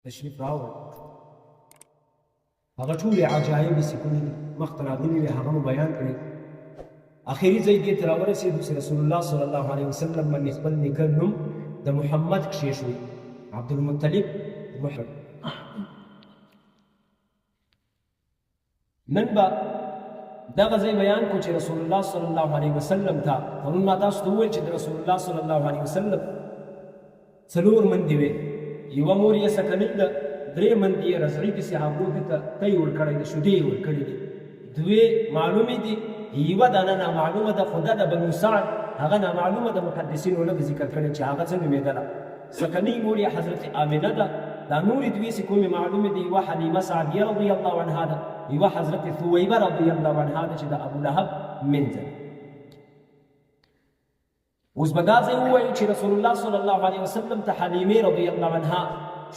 تشریف راوړ هغه ټولې عجایب چې کومې مخته راغلي وې هغه مو بیان کړې. اخري ځای دې ته راورسېدو چې رسول الله صلی الله علیه وسلم باندې خپل نیکه نوم د محمد کښېښود، عبدالمطلب محمد. نن به دغه ځای بیان کړو چې رسول الله صلی الله علیه وسلم ته پرون ما تاسو ته وویل چې د رسول الله صلی الله علیه وسلم څلور مندې وې، یوه مور یې سکنۍ ده، درې مندې یې رضعي دي، صحابو دې ته تی ورکړی دی، شیدې یې ورکړي دي، دوې معلومې دي، یوه دانه نامعلومه ده، خو ده د بنو سعد هغه نامعلومه د محدثینو لږ ذکر کړی چې هغه څه نومېدله. سکنۍ مور یې حضرت آمنه ده، دا نورې دوې چې کومې معلومې دي، یوه حلیمه سعدیه رضی الله عنها ده، یوه حضرت ثویبه رضی الله عنها ده چې د ابولهب منځه. اوس به دا ځای ووایو چې رسول الله صلی الله علیه وسلم ته حلیمې رضی الله عنها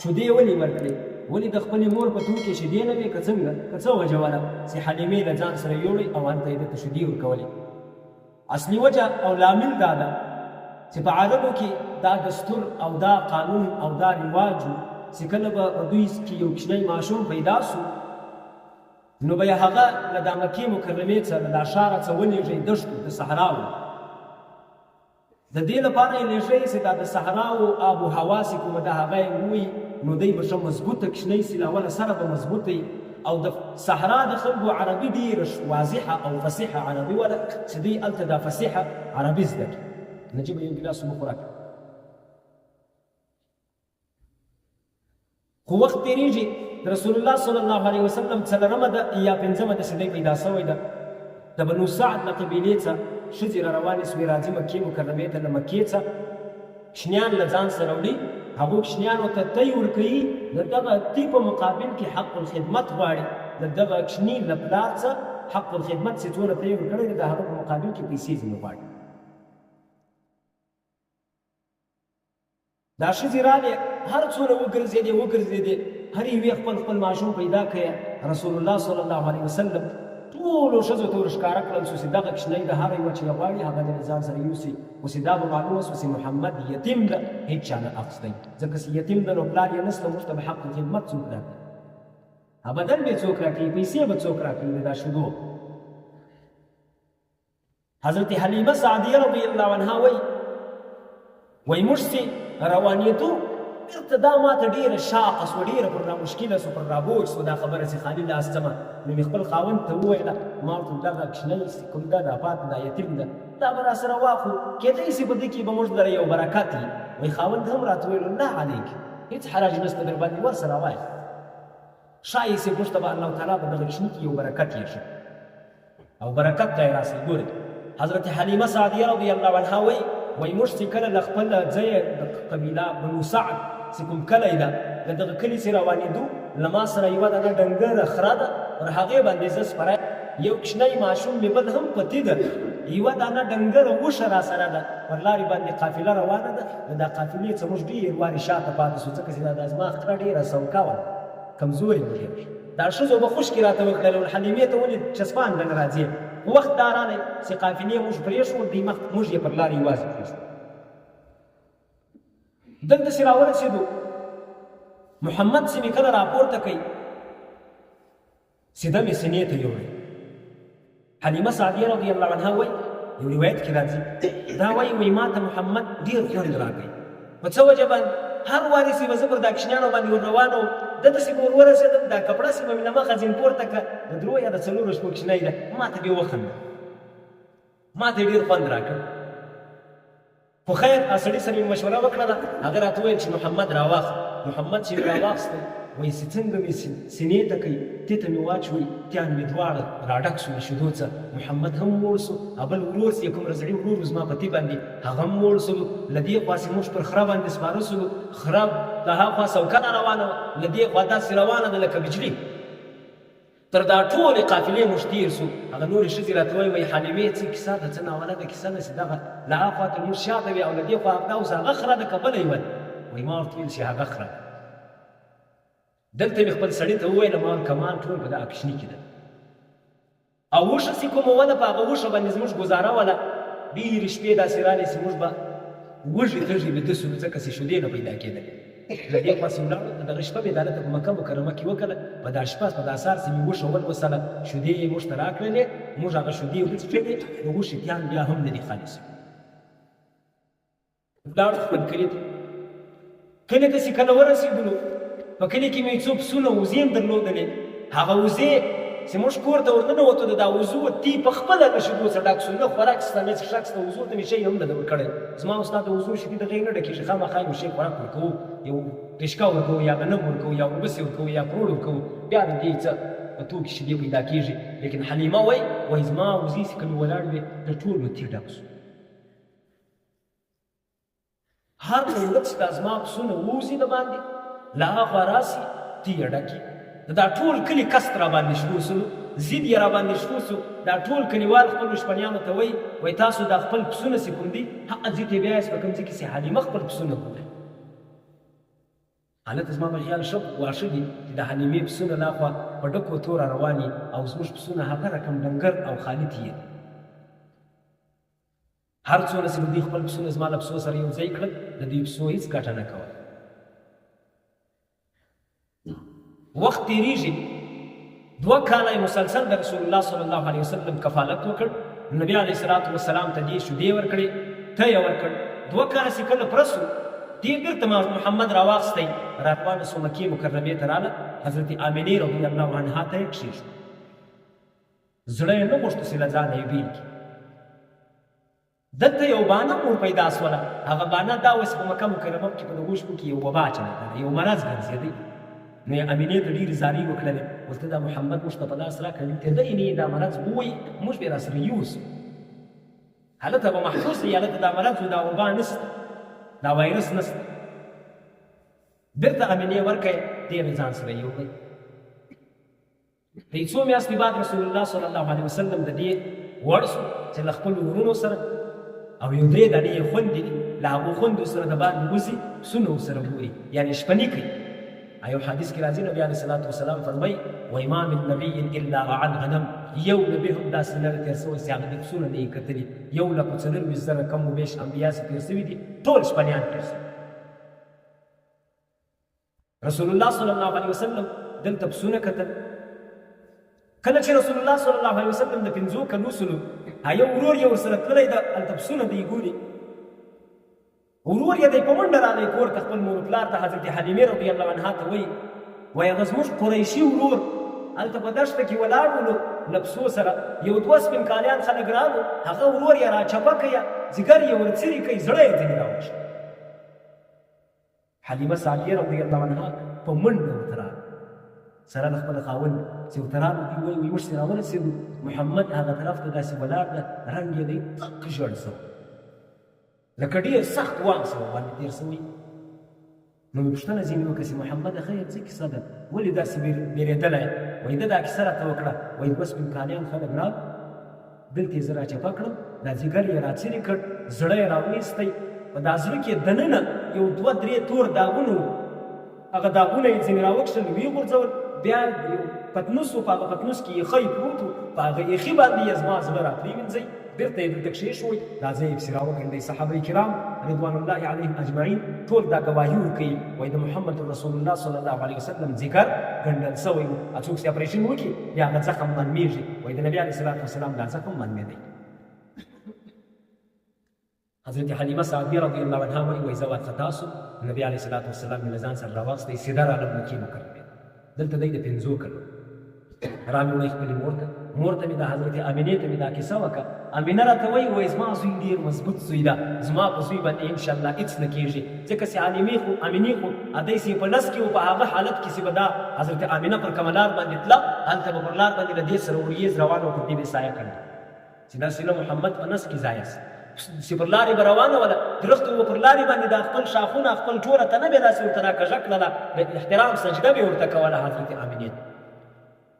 شیدې ولې ورکړې؟ ولې د خپلې مور په تور کې شیدې نه وې؟ که څنګه؟ که څه وجه وله چې حلیمې له ځان سره یوړې او هلته یې دته شیدې ورکولې؟ اصلي وجه او لامل دا ده چې په عربو کې دا دستور او دا قانون او دا رواج و چې کله به په دوی کې یو کوچنی ماشوم پیدا سو نو به یې هغه له دا مکې مکرمې څخه له دا ښاره څخه ولېږئ دښتو د صحراو. د دې لپاره یې لېږئ چې دا د صحراو آب و هوا چې کومه ده هغه یې ووایي نو دی به ښه مضبوطه کوچنۍ سي، له اوله سره به مضبوطه وي. او د صحرا د خلکو عربي ډېره واضحه او فصیحه عربي وله چې دوی هلته دا فصیحه عربي زده کړي. نجیبه یو ګیلاس اوبه خوراک خو وخت تېرېږي، د رسول الله صلی الله علیه وسلم څلرمه ده یا پنځمه ده چې دی پیدا سوی ده، د بنو سعد له قبیلې څخه ښځې را روانې سوې، راځي مکې مکرمې ته، له مکې څخه کوچنیان له ځان سره وړي، هغو کوچنیانو ته تی ورکوي، د دغه تی په مقابل کې حق الخدمت غواړي، د دغه کوچني له پلار څخه حق الخدمت چې څونه ته یې ورکړی دی د هغه په مقابل کې پیسې ځینې غواړي. دا ښځې رالې هر څونه وګرځېدې هر یوې خپل خپل ماشوم پیدا کړی. رسول الله صلی الله علیه وسلم ټولو ښځو ته ورښکاره کړل چې دغه کوچنی د هغه یوه چې غواړي هغه د ځان سره یوسي. اوس دا به معلومه شوه چې محمد یتیم ده، هېڅ چا نه اخیستی، ځکه چې یتیم ده نو پلار یې نشته، موږ ته به حق الخدمت څوک راکړي؟ ابدن به څوک راکړي، پیسې به څوک راکړي د دا شیدو؟ حضرت حلیمه سعدیه رضی الله عنها وایي موږ چې روانېدو بیرته دا ماته ډېره شاقه سوه، ډېره پر رامشکله سوه، پر رابوج سوه دا خبره چې خالي لاس ځمه. نو مې خپل خاوند ته وویله، ما ورته دغه کوچنی چې کوم ده دا پاتې دا یتیم ده دا به راسره واخلو، کېدای شي په دې کې به موږ لره یو برکت وي. وایي خاوند هم راته ویل نه علیک، هېڅ حرج نشته در باندې ورسره وایه، ښایي چې موږ ته به الله تعالی په دغه کوچني کې یو برکت یېښي او برکت ته یې راسئ. ګورئ حضرت حلیمه سعدیه رضی الله عنها وایي موږ چې کله له خپل ځایه د قبیله بنو سعد چې کوم کلی ده له دغه کلي چې روانېدو، له ما سره یوه دغه ډنګره خره ده، پر هغې باندې زه سپری، یو کوچنی ماشوم مې بل هم پتي ده، یوه دانه ډنګره وښه را سره ده، پر لارې باندې قافله روانه ده. د دا قافلې څخه موږ ډېر وارې شاته پاتې شو، ځکه چې دا زما خره ډېره سوکه وه، کمزورې وه ډېر. دا ښځو به خوشکې راته وکړل، حلیمې ته ولې چسپان دنګ راځې؟ وخت دا راغی چې قافلې موږ پرېښول، دوی مخ موږ یې پر لارې یوازې پرېښول. دلته چې راورسېدو محمد چې مې کله راپورته کوي سیده مې سینې ته یوړی. حلیمه سعدیه رضی الله عنها وایي یو روایت کې راځي دا وایي ما ته محمد ډېر خوند راکوي. په څه وجه باندې؟ هر وارې چې به زه پر دا کوچنیانو باندې ور روان وم، دلته چې به ور ورسېدم دا کپړه چې به مې له مخه ځین پورته کړه، د درو یا د څلورو شپو کوچنی ده، ما ته بې وخندل، ما ته یې ډېر خوند راکړ. خو خیر سړي سره مې مشوره وکړله، هغه راته وویل چې محمد راواخله. محمد چې مې راواخیستی وایي چې څنګه مې سینې ته کوي، دې ته مې واچوئ، تیان مې دواړه راډک شو له شیدو څخه. محمد هم موړ سو، بل ورور چې کوم رضعي ورور و زما په تي باندې هغه هم موړ سولو، له دې خوا چې موږ پر خره باندې سپاره سولو، خره د هاخوا سوکه را روانه وه، له دې خوا داسې روانه ده لکه بجلي. تر دا ټولې قافلې موږ تېر سو. هغه نورې ښځې راته وایي حلیمې څه کیسه ده، څه ناولده کیسه ده چې دغه له هغه خوا ته موږ شاته وي او له دې خوا همدا اوس هغه خره ده که بله یې وله؟ وایي ما ورته ویل چې هغه خره ده. دلته مې خپل سړي ته وویله ما کمان ټول په دغه کوچني کې ده، او وښه چې کومه وله په هغه وښه باندې زموږ ګزاره وله، ډېرې شپې داسې رالې چې موږ به وږې تږې ویده سولو، ځکه چې شیدې نه پیدا کېدلې. له دې خوا چې ولاړو د دغه شپه مې دا هلته په مکه مکرمه کې وکړله، په دا شپه په دا سهار چې مې وښول وسله شیدې یې موږ ته راکړلې، موږ هغه شیدې وڅښلې، د غوښې تیان بیا هم نه دي خالص. ولاړو خپل کلي ته. کلي ته چې کله ورسېدلو، په کلي کې مې څو پسونه وزې هم درلودلې. هغه وزې چې موږ کور ته ورننوتو، د دا وزو تی په خپله له شیدو څه ډک سو، نه خوراک شته نه څښاک شته، وزو ته مې شی هم نه ده ورکړی. زما او ستا د وزو شیدې دغې نه ډکېږي، خامخا یې شی خوراک ورکوو، یو ټشکه ورکوو یا غنم ورکوو یا وربسې ورکوو یا پروړ ورکوو، بیا د دې څه په توکې شیدې پیدا کېږي. لیکن حلیمه وایي زما وزې چې کله ولاړ وې د ټولو تی ډک سو. هر ورځ چې دا زما پسونه ووځي د باندې، له هغه راسي تی یې ډکي. دا ټول کلي کست را باندې شروع سو، ضد یې را باندې شروع سو. دا ټول کلیوال خپلو شپنیانو ته وایي تاسو دا خپل پسونه چې کوم دي هغه ضد یې بیا یاست په کوم ځای کې چې حلیمه خپل پسونه ګوري. هلته زما په خیال واښه دي چې د حلیمې پسونه لا خوا په ډکو توره روان دي او زموږ پسونه هغه رقم ډنګر او خالي تېر دي. هر څونه چې دوی خپل پسونه زما له پسو سره یو ځای کړل، د دوی پسو هېڅ ګټه نه کوله. وخت تېرېږي، 2 کاله یې مسلسل د رسول الله صلی الله علیه وسلم کفالت وکړ. نبي علیه الصلاة والسلام ته دې شیدې ورکړې، ته یې ورکړ. 2 کاله چې کله پوره سو، دې بېرته محمد راواخیستی، راروانه سو مکې مکرمې ته راله. حضرت آمنې رضی الله عنها ته یې کښېږده. زړه یې نه غوښتو چې له ځانه یې بېل کړي. دلته یو بانه مور پیدا سوله. هغه بانه دا وه چې په مکه مکرمه کې په دغو شپو کې یو وبا چلېدله، یو مرض ګرځېدی. نو یې امینې ته ډېرې زارۍ وکړلې، ورته دا محمد موږ ته په لاس راکړي، ته دی نه دا مرض ووایي موږ به یې راسره یوسو. هلته به محفوظ دی، هلته دا مرض و دا وبا نسته، دا وایرس نسته. بېرته امینې ورکړی، دی به ځان سره یوړی. د څو میاشتې بعد رسول الله صلی الله علیه وسلم د دې وړ سو چې له خپلو ورونو سره او یو 3 دانې یې خوندې دي، له هغو خوندو سره د باندې وځي، پسونه ورسره ګوري، یعنې شپني کوي. ایو حدیث کې راځي نبی علیه الصلاة والسلام فرمایي وما من نبي الا رعى الغنم. یو نبي هم داسې نه تېر سوی چې هغه د پسونه نه یې کتلي. 1,40,000 کم و بیش انبیا چې تېر سوي دي، ټول شپنیان تېر سوي. رسول الله صلی الله علیه وسلم دلته پسونه کتل. کله چې رسول الله صلی الله علیه وسلم د 5 کلو سلو، یو ورور یې ورسره تللی ده، هلته پسونه دی ګوري. ورور یې دی په منډه راغی کور ته، خپل مور پلار ته حضرت حلیمې رضی الله عنها ته وایي هغه زموږ قریشي ورور هلته په دښته کې ولاړ ولو له پسو سره، یو 2 سپین کالیان خلک راغلو، هغه ورور یې راچپه کوي، ځګر یې ورڅري کوي، زړه یې ځینې راوشي. حلیمه سعدیه رضی الله عنها په منډه ورته راغله سره د خپل خاوند چې ورته راغلو، دوی وایي موږ چې راورسېدو محمد هغه طرف ته داسې ولاړ ده، رنګ یې دی تک ژړ سوی، لکه ډېر سخت وام سره باندې تېر سوی. نو مې پوښتنه ځینې وکړه چې محمده خیر څه کیسه ده، ولې داسې بېرېدلی؟ وایي ده دا کیسه راته وکړه. وایي 2 سپین کالیان خلک راغلل، دلته یې زه راچپه کړم، دا ځګر یې راڅرې کړ، زړه یې راویستی، په دا زړه کې دننه یو 2-3 تور داغونه وو. هغه داغونه یې ځینې راوکښل، ویې غورځول، بیا یو پتنوس و، په هغه پتنوس کې یخی پروت و، په هغه یخي باندې یې زما زړه راپرېوینځئ. بېرته یې دلته کښېښوئ، راځئ یې پسې راوګنډئ. صحابه کرام رضوان الله علیهم اجمعین ټول دا ګواهي ورکوي، وایي د محمد رسول الله صلی الله علیه وسلم ځګر ګنډل سوی و. څوک چې اپریشن وکړي بیا هغه زخم منمېږي، وایي د نبي علیه الصلاة والسلام دا زخم منمېدی. حضرت حلیمه سعدیه رضی الله عنها وایي زه وارخطا سوم، نبي علیه الصلاة والسلام مې له ځان سره راواخیستی، سیده راغلم مکې مکرمې ته. دلته دی د 5 کلو رامې وړی خپلې مور ته مې د حضرت امینې ته مې دا کیسه وکړه. امینه راته وایي زما زوی ډېر مضبوط زوی ده، زما په زوی باندې انشاءالله هېڅ نه کېږي، ځکه چې امینې خو ادی چې په نس کې و، په هغه حالت کې چې به دا حضرت امینه پر کومه لار باندې تله، هلته به پر لار باندې له دې سره وریځ روانه و، پر دې به سایه کړله چې داسې نه محمد په نس کې ځایه سي، چې پر لارې به روانه وله، درختو به پر لارې باندې دا خپل شاخونه خپل ټوله تنه به یې داسې ورته راکږه کړله، د احترام سجده به یې ورته کوله حضرت امینې ته.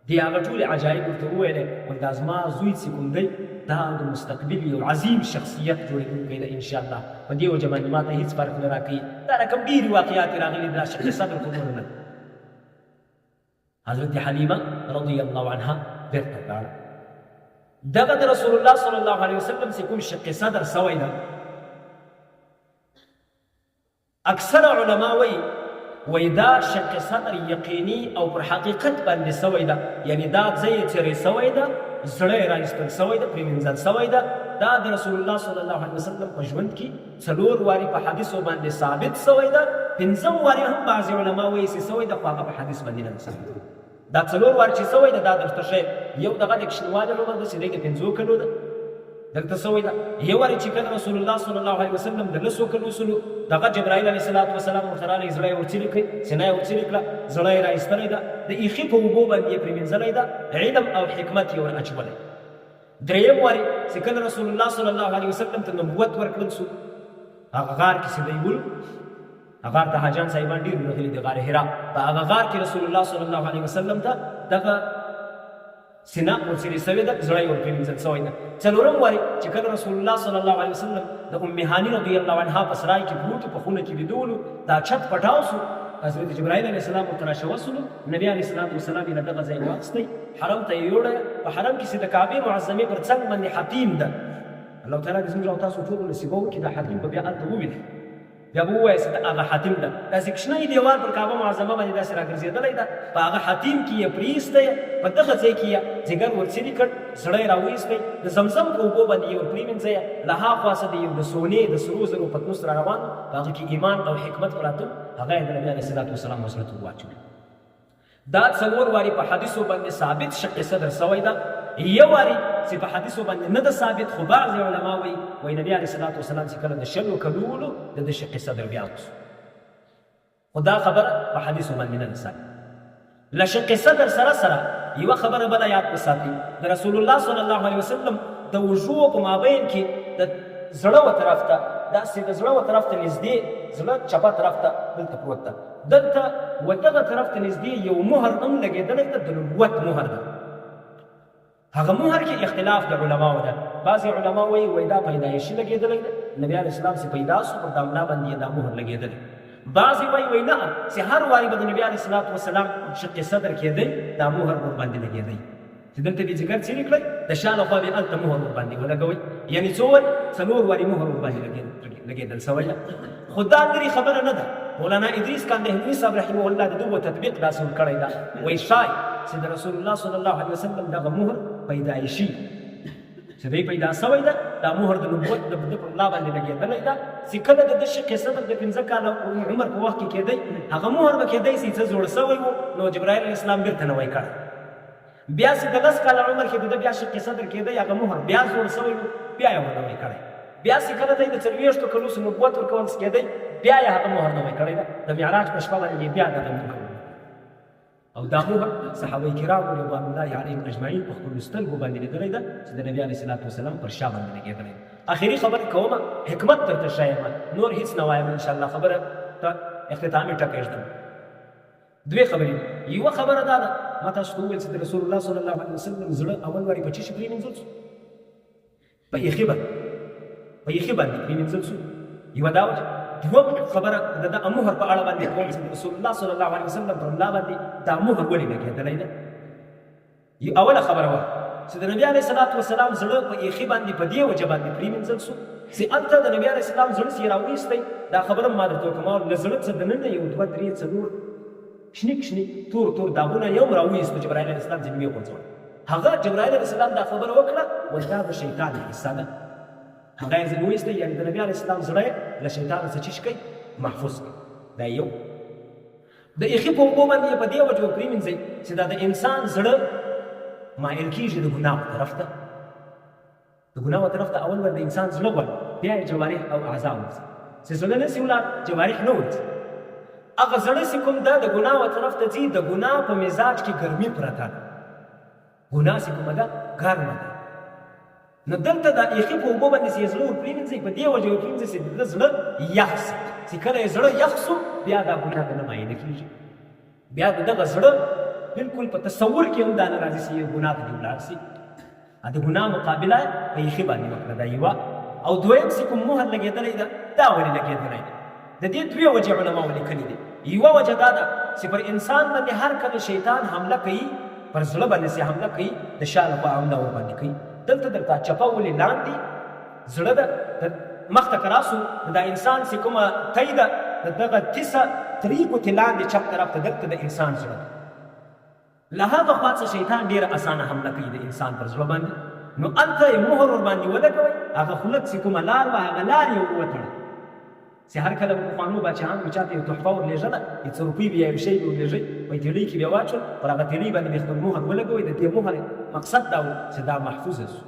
دی هغه ټولې عجایب ورته وویلې، وایي دا زما زوی چې کوم دی دا د مستقبل یو عظیم شخصیت جوړېدونکی دی انشاءالله. په دې وجه باندې ما ته هېڅ فرق نه راکوي. دا رقم ډېرې واقعات راغلي دا شق صدر خبرونه نه. حضرت حلیمه رضی الله عنها بېرته ولاړه. دغه د رسول الله صلی الله علیه وسلم چې کوم شق صدر سوی ده، اکثره علما وایي وای دا شق صدر یقیني او پر حقیقت باندې سوی ده، یعنی دا ځای تیرې سوی ده، زړه یې رایستل سوی ده، پرېمینځل سوی ده. دا د رسول الله صلی الله علیه وسلم په ژوند کې 4 وارې په حدیثو باندې ثابت سوی ده، 15 وارې هم بعضې علما وایي چې سوی ده، خو هغه په حدیث باندې نه ثابت ده. دا 4 وارې چې سوی ده دا درته ښیم. یو دغه د کشنوالي عمر ده چې دی د 50 کلو ده درته سوی ده. یو وارې چې کله رسول الله صلی الله علیه وسلم د 10 کلو سلو دغه جبرائیل علیه السلام ورته راغی، زړه یې ورڅلې کړی، سینه یې ورڅلې کړه، زړه یې رایستلی ده، د ایخي په اوبو باندې یې پرېمینځلی ده، علم او حکمت یې ور اچولی. دریم وارې چې کله رسول الله صلی الله علیه وسلم ته نبوت ورکړل سو، هغه غار کې چې دی ولو، هغه غار ته حاجیان صاحبان ډېر راغلي دي، غار حرا. په هغه غار کې رسول الله صلی الله علیه وسلم ته دغه سینه ورڅلې سوې ده، زړه یې ورپرېمینځل سوی ده. څلورم وارې چې کله رسول الله صلی الله علیه وسلم د ام هاني رضی الله عنها په سرای کې پروت په خونه کې ویده ولو، دا چت پټاو سو، حضرت جبرائیل علیه السلام ورته راشوسلو، نبي علیه السلام یې له دغه ځای واخیستی، حرم ته یې یوړی. په حرم کې چې د کعبې معظمې پر څنګ باندې حتیم ده، الله تعالی دې زموږ او تاسو ټولو نصیبه وکړي دا حتیم به بیا هلته وویني، بیا به ووایه چې هغه حتیم ده. داسې کوچنی دیوال پر کعبه معظمه باندې داسې راګرځېدلی ده، په هغه حتیم کې یې پرېیستی، په دغه ځای کې یې ځیګر ورڅلي کړ، زړه یې راویستی، د زمزم په اوبو باندې یې ورپرېمینځی، له هاخوا څه د یو د سونې د سرو زرو پتنوس را روان، په هغه کې ایمان او حکمت پراته، هغه یې د نبي علیه السلام وسلط ور واچوي. دا 4 وارې په حدیثو باندې ثابت شق صدر سوی ده. یو وارې چې په حدیثو باندې نه ده ثابت، خو بعضې علما وایي نبي علیه السلام چې کله د 100 کلو ولو د شق صدر بیا وسو، خو دا خبره په حدیثو باندې نه ده ثابت. له شق صدر سره سره یوه خبره بله یاد وساتئ، د رسول الله صلی الله علیه وسلم د وژو په مابین کې د زړه و طرف ته، داسې د زړه و طرف ته نږدې، زړه چپه طرف ته دلته پروت ده، دلته و دغه طرف ته نږدې یو مهر هم لګېدلی ده، د نبوت مهر ده. هغه مهر کې اختلاف د علماو ده. بعضې علما وایي دا پیدایشي لګېدلی ده، نبي علیه السلام چې پیدا سو پر دا ملا باندې یې دا مهر لګېدلی. بعضې وایي نه، چې هر وارې به د نبي علیه السلام شق صدر کېدی، دا مهر ورباندې لګېدی، چې دلته دې ځیګر څیرې کړی، د شا لخوا دې هلته مهر ورباندې ولګوئ، یعنې څو وارې؟ 4 وارې مهر ورباندې لګېدل سوی ده. خو دا لرې خبره نه ده. مولانا ادریس کاندهلوي صاحب رحمه الله د دغو تطبیق داسې ورکړی ده، وایي ښایي چې د رسول الله صلی الله علیه وسلم دغه مهر پیدایشي چې دی پیدا سوی ده، دا مهر د نبوت د ده پر ملا باندې لګېدلی ده، چې کله د ده شق صدر د 15 کاله عمر په وخت کې کېدی، هغه مهر به کېدی چې څه زوړ سوی و، نو جبرائیل علیه السلام بېرته نوی کړی. بیا چې د 10 کاله عمر کې د ده بیا شق صدر کېدی، هغه مهر بیا زوړ سوی و، بیا یې نوی کړی. بیا چې کله دی د 40 کلو نبوت ورکول کېدی، بیا یې هغه مهر نوی کړی ده، د معراج په شپه باندې بیا دغه مهر، او دا مهر صحابه کرام رضوان الله علیهم اجمعین په خپلو سترګو باندې لیدلی ده چې د نبي علیه السلام پر شا باندې لګېدلی ده. آخري خبره کومه، حکمت درته ښیم، نور هېڅ نه وایم، انشاءالله خبره ته اختتامي ټکی ږدم. 2 خبرې. یوه خبره دا ده، ما تاسو ته وویل چې د رسول الله صلی الله علیه وسلم زړه اول وارې په څه شي پرېمینځل سو؟ په یخي باندې پرېمینځل سو. یوه دا وه. دوم خبره د ده مهر په اړه باندې کوم چې رسول الله صلی الله علیه وسلم پر ملا باندې دا مهر ولې لګېدلی ده. اوله خبره وه چې د نبي علیه السلام زړه په یخي باندې په دې وجه باندې پرېمینځل سو چې هلته د نبي علیه السلام زړه چې یې راویستی، دا خبره ما درته وکړم، له زړه څه دننه یو 2 3 4 شني تور داغونه یو راویستو، جبرائیل علیه السلام ځینې وغورځول. هغه جبرائیل علیه السلام دا خبره وکړه، وایي دا د شیطان حصه ده، هغه یې ځینې ویستی، یعنې د نبي علیه السلام زړه یې له شیطانه څه چیش کوي، محفوظ کوي. دا یو. د یخي په اوبو باندې یې په دې وجه وپرېمینځئ چې دا د انسان زړه مایل کېږي د ګناه طرف ته، د ګناه طرف ته اول ور د انسان زړه وړي، بیا یې جوارح او اعضا ورځي، چې زړه نسي ولاړ، جوارح نه ورځي. هغه زړه چې کوم ده د ګناه طرف ته ځي، د ګناه په مزاج کې ګرمي پرته ده، ګناه چې کومه ده ګرمه ده. نو دلته د یخي په اوبو باندې چې یې زړه ورپرېمینځئ، په دې وجه ورپرېمینځئ چې د ده زړه یخ سي، چې کله یې زړه یخ سو، بیا دا ګناه ته نه مایله کېږي، بیا د دغه زړه بالکل په تصور کې هم دا نه راځي چې یو ګناه ته دې ولاړ سي. د ګناه مقابله په یخي باندې وکړه، دا یوه. او دویم چې کوم مهر لګېدلی ده، دا ولې لګېدلی ده؟ د دې 2 وجې علماو لیکلي دي. یوه وجه دا ده چې پر انسان باندې هر کله شیطان حمله کوي، پر زړه باندې چې حمله کوي، د شا لخوا حمله ورباندې کوي. دلته درته چپه ولې لاندې زړه ده، مخته که راسو دا انسان چې کومه تی ده، د دغه ترې ګوتې لاندې چپ طرف ته دلته د انسان زړه له هغه خوا څه شیطان ډېره اسانه حمله کوي د انسان پر زړه باندې نو هلته یې مهر ورباندې ولګوئ هغه خلک چې کومه لار وه هغه لار یې ور وتړئ چې هر کله به پخوانو باچهانو چاته یو تحفه ورلېږله یو څه روپۍ به یا یو شی به ورلېږئ په تیړۍ کې بیا واچول پر هغه تیړۍ باندې به خپل مهر ولګوئ د دې مهر مقصد دا و چې دا محفوظه سو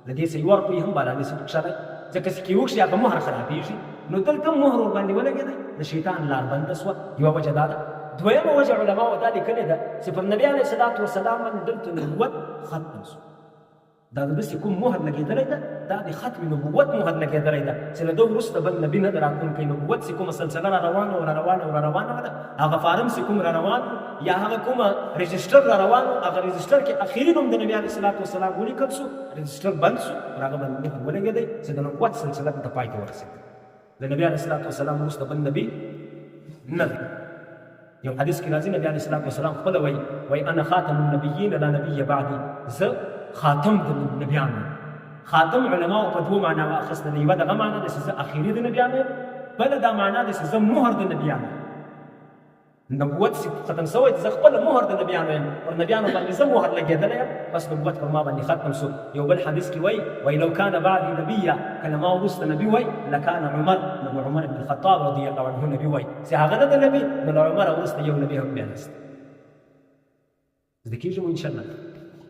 د دې څه یوه روپۍ هم بارانسي پکښه دی ځکه چې کې وکړي هغه مهر خرابېږي نو دلته مهر ورباندې ولګېدی د شیطان لار بنده سوه یوه وجه دا ده دویمه وجه علماو دا لیکلې ده چې پر نبي علیه صلات وسلام باندې دلته نبوت ختم سو دا د داسې کوم مهر لګېدلی ده دا د ختم نبوت مهر لګېدلی ده چې له ده وروسته بل نبي نه ده راتلونکی نبوت چې کومه سلسله را روانه و را روانه و را روانه ده هغه فارم چې کوم را روان یا هغه کومه رجسټر را روان هغه رجسټر کې اخري نوم د نبي علیه صلات وسلام ولیکل سو رجسټر بند سو پر هغه باندې مهر ولګېدی چې د نبوت سلسله ته پای ته ورسېده د نبي علیه صلات وسلام وروسته بل نبي نه دی یو حدیث کې راځي نبي علیه صلات وسلام خپله وایي انا خاتم النبیین لا نبی بعدي زه خاتم د نبیانو خاتم علماو په دوه معنا واخیسته د یوه دغه معنا ده چې زه اخري د نبیانو یم بله دا معنا ده چې زه مهر د نبیانو نبوت چې ختم سوی زه خپله مهر د نبیانو یم پر نبیانو باندې زه مهر لګېدلی یم بس نبوت پر ما باندې ختم سو یو بل حدیث کې وایي لو کان بعدي نبیا کله ما وروسته نبي وایي لکان عمر نو عمر بن الخطاب رضی الله عنه نبي وایي چې هغه نه د نبي نو له عمر وروسته یو نبي هم بیا نسته زده کېږي مو انشاءالله